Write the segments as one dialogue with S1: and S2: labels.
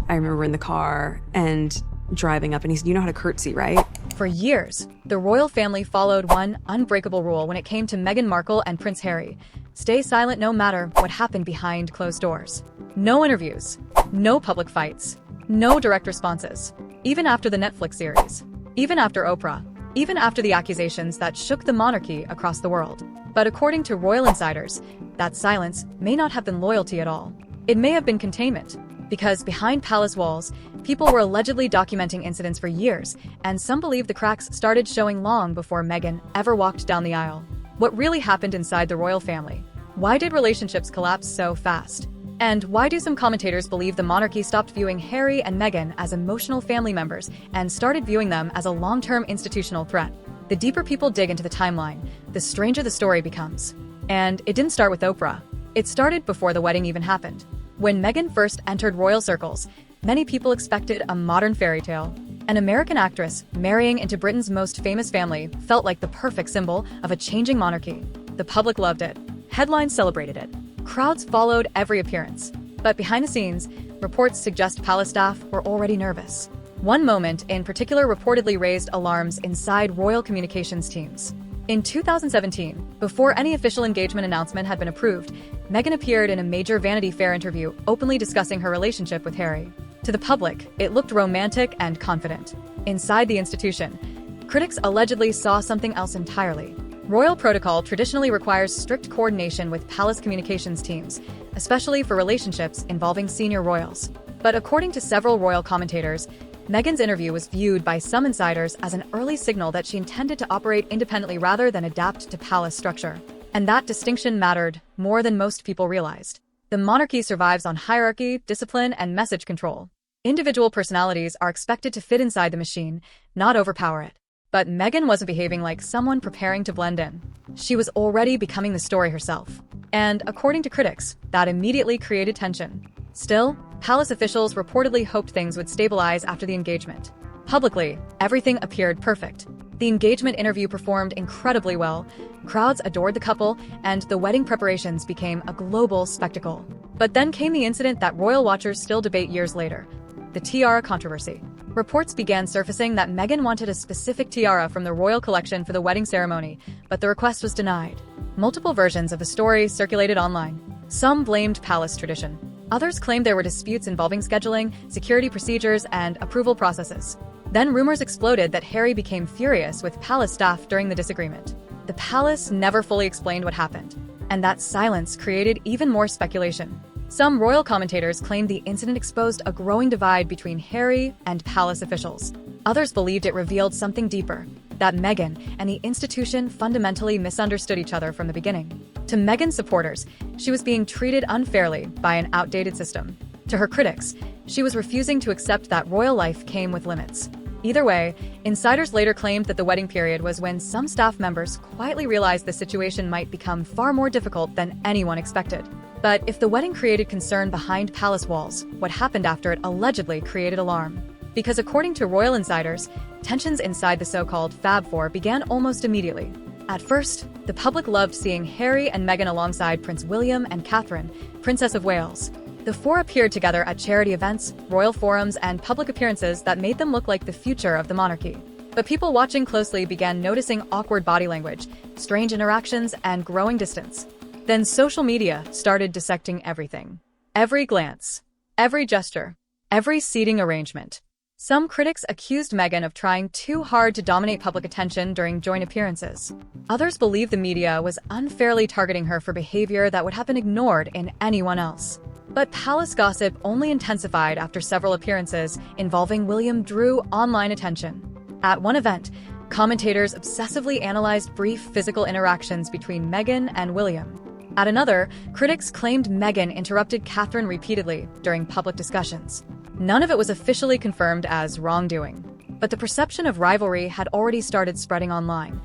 S1: I remember in the car and driving up, and he said, "You know how to curtsy, right?"
S2: For years, the royal family followed one unbreakable rule when it came to Meghan Markle and Prince Harry: stay silent no matter what happened behind closed doors. No interviews, no public fights, no direct responses. Even after the Netflix series, even after Oprah, even after the accusations that shook the monarchy across the world. But according to royal insiders, that silence may not have been loyalty at all. It may have been containment, because behind palace walls, people were allegedly documenting incidents for years, and some believe the cracks started showing long before Meghan ever walked down the aisle. What really happened inside the royal family? Why did relationships collapse so fast? And why do some commentators believe the monarchy stopped viewing Harry and Meghan as emotional family members and started viewing them as a long-term institutional threat? The deeper people dig into the timeline, the stranger the story becomes. And it didn't start with Oprah. It started before the wedding even happened. When Meghan first entered royal circles, many people expected a modern fairy tale. An American actress marrying into Britain's most famous family felt like the perfect symbol of a changing monarchy. The public loved it. Headlines celebrated it. Crowds followed every appearance. But behind the scenes, reports suggest palace staff were already nervous. One moment in particular reportedly raised alarms inside royal communications teams. In 2017, before any official engagement announcement had been approved, Meghan appeared in a major Vanity Fair interview openly discussing her relationship with Harry. To the public, it looked romantic and confident. Inside the institution, critics allegedly saw something else entirely. Royal protocol traditionally requires strict coordination with palace communications teams, especially for relationships involving senior royals. But according to several royal commentators, Meghan's interview was viewed by some insiders as an early signal that she intended to operate independently rather than adapt to palace structure. And that distinction mattered more than most people realized. The monarchy survives on hierarchy, discipline, and message control. Individual personalities are expected to fit inside the machine, not overpower it. But Meghan wasn't behaving like someone preparing to blend in. She was already becoming the story herself. And according to critics, that immediately created tension. Still, palace officials reportedly hoped things would stabilize after the engagement. Publicly, everything appeared perfect. The engagement interview performed incredibly well, crowds adored the couple, and the wedding preparations became a global spectacle. But then came the incident that royal watchers still debate years later: the tiara controversy. Reports began surfacing that Meghan wanted a specific tiara from the royal collection for the wedding ceremony, but the request was denied. Multiple versions of the story circulated online. Some blamed palace tradition. Others claimed there were disputes involving scheduling, security procedures, and approval processes. Then rumors exploded that Harry became furious with palace staff during the disagreement. The palace never fully explained what happened, and that silence created even more speculation. Some royal commentators claimed the incident exposed a growing divide between Harry and palace officials. Others believed it revealed something deeper, that Meghan and the institution fundamentally misunderstood each other from the beginning. To Meghan's supporters, she was being treated unfairly by an outdated system. To her critics, she was refusing to accept that royal life came with limits. Either way, insiders later claimed that the wedding period was when some staff members quietly realized the situation might become far more difficult than anyone expected. But if the wedding created concern behind palace walls, what happened after it allegedly created alarm. Because according to royal insiders, tensions inside the so-called Fab Four began almost immediately. At first, the public loved seeing Harry and Meghan alongside Prince William and Catherine, Princess of Wales. The four appeared together at charity events, royal forums, and public appearances that made them look like the future of the monarchy. But people watching closely began noticing awkward body language, strange interactions, and growing distance. Then social media started dissecting everything. Every glance, every gesture, every seating arrangement. Some critics accused Meghan of trying too hard to dominate public attention during joint appearances. Others believed the media was unfairly targeting her for behavior that would have been ignored in anyone else. But palace gossip only intensified after several appearances involving William drew online attention. At one event, commentators obsessively analyzed brief physical interactions between Meghan and William. At another, critics claimed Meghan interrupted Catherine repeatedly during public discussions. None of it was officially confirmed as wrongdoing, but the perception of rivalry had already started spreading online.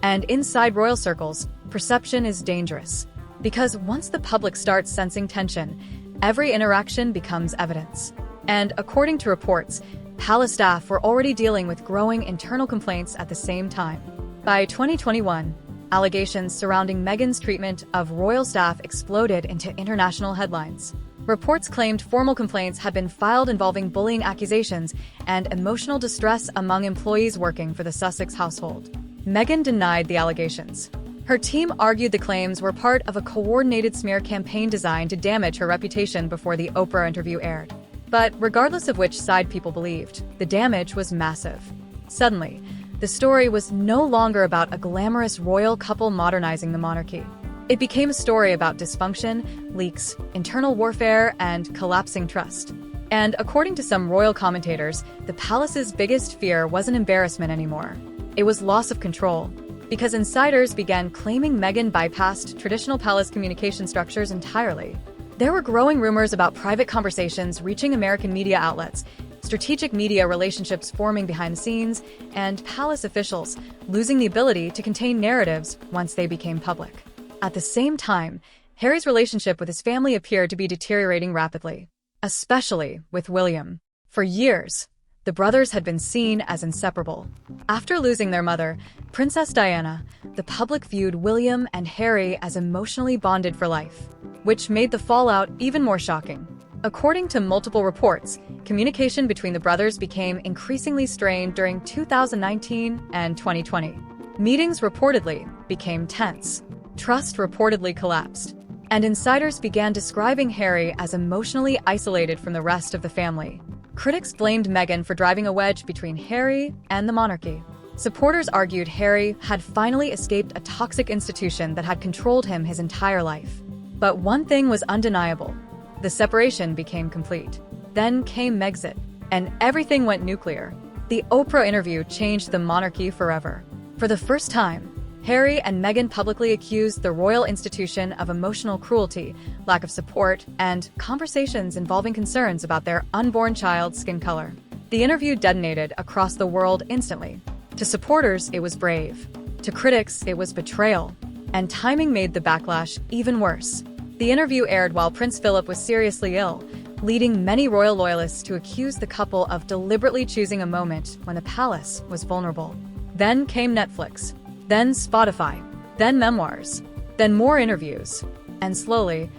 S2: And inside royal circles, perception is dangerous. Because once the public starts sensing tension, every interaction becomes evidence. And according to reports, palace staff were already dealing with growing internal complaints at the same time. By 2021, allegations surrounding Meghan's treatment of royal staff exploded into international headlines. Reports claimed formal complaints had been filed involving bullying accusations and emotional distress among employees working for the Sussex household. Meghan denied the allegations. Her team argued the claims were part of a coordinated smear campaign designed to damage her reputation before the Oprah interview aired. But regardless of which side people believed, the damage was massive. Suddenly, the story was no longer about a glamorous royal couple modernizing the monarchy. It became a story about dysfunction, leaks, internal warfare, and collapsing trust. And according to some royal commentators, the palace's biggest fear wasn't embarrassment anymore. It was loss of control, because insiders began claiming Meghan bypassed traditional palace communication structures entirely. There were growing rumors about private conversations reaching American media outlets, strategic media relationships forming behind the scenes, and palace officials losing the ability to contain narratives once they became public. At the same time, Harry's relationship with his family appeared to be deteriorating rapidly, especially with William. For years, the brothers had been seen as inseparable. After losing their mother, Princess Diana, the public viewed William and Harry as emotionally bonded for life, which made the fallout even more shocking. According to multiple reports, communication between the brothers became increasingly strained during 2019 and 2020. Meetings reportedly became tense. Trust reportedly collapsed. And insiders began describing Harry as emotionally isolated from the rest of the family. Critics blamed Meghan for driving a wedge between Harry and the monarchy. Supporters argued Harry had finally escaped a toxic institution that had controlled him his entire life. But one thing was undeniable. The separation became complete. Then came Megxit, and everything went nuclear. The Oprah interview changed the monarchy forever. For the first time, Harry and Meghan publicly accused the royal institution of emotional cruelty, lack of support, and conversations involving concerns about their unborn child's skin color. The interview detonated across the world instantly. To supporters, it was brave. To critics, it was betrayal. And timing made the backlash even worse. The interview aired while Prince Philip was seriously ill, leading many royal loyalists to accuse the couple of deliberately choosing a moment when the palace was vulnerable. Then came Netflix. Then Spotify, then memoirs, then more interviews. And slowly,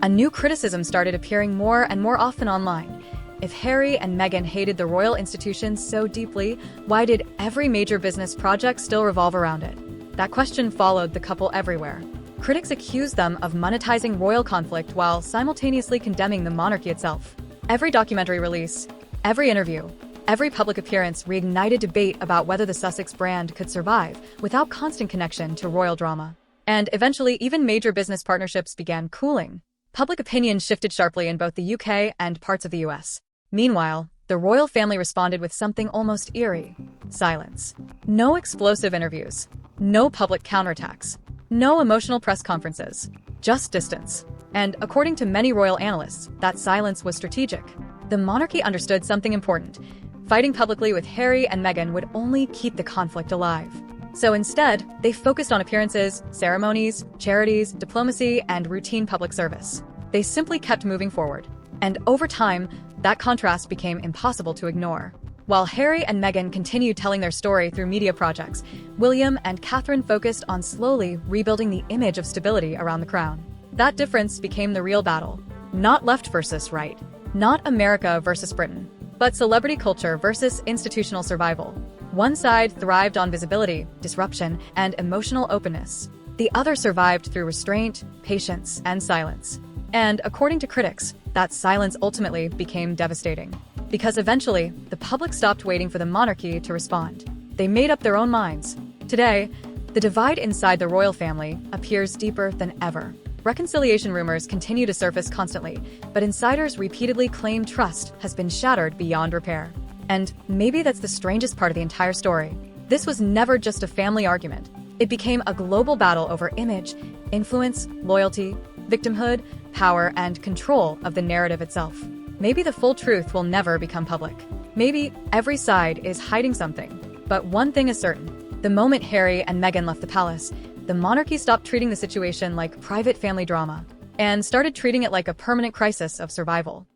S2: a new criticism started appearing more and more often online. If Harry and Meghan hated the royal institution so deeply, why did every major business project still revolve around it? That question followed the couple everywhere. Critics accused them of monetizing royal conflict while simultaneously condemning the monarchy itself. Every documentary release, every interview, every public appearance reignited debate about whether the Sussex brand could survive without constant connection to royal drama. And eventually, even major business partnerships began cooling. Public opinion shifted sharply in both the UK and parts of the US. Meanwhile, the royal family responded with something almost eerie: silence. No explosive interviews, no public counterattacks, no emotional press conferences, just distance. And according to many royal analysts, that silence was strategic. The monarchy understood something important. Fighting publicly with Harry and Meghan would only keep the conflict alive. So instead, they focused on appearances, ceremonies, charities, diplomacy, and routine public service. They simply kept moving forward. And over time, that contrast became impossible to ignore. While Harry and Meghan continued telling their story through media projects, William and Catherine focused on slowly rebuilding the image of stability around the crown. That difference became the real battle. Not left versus right. Not America versus Britain, but celebrity culture versus institutional survival. One side thrived on visibility, disruption, and emotional openness. The other survived through restraint, patience, and silence. And according to critics, that silence ultimately became devastating. Because eventually, the public stopped waiting for the monarchy to respond. They made up their own minds. Today, the divide inside the royal family appears deeper than ever. Reconciliation rumors continue to surface constantly, but insiders repeatedly claim trust has been shattered beyond repair. And maybe that's the strangest part of the entire story. This was never just a family argument. It became a global battle over image, influence, loyalty, victimhood, power, and control of the narrative itself. Maybe the full truth will never become public. Maybe every side is hiding something. But one thing is certain: the moment Harry and Meghan left the palace, the monarchy stopped treating the situation like private family drama and started treating it like a permanent crisis of survival.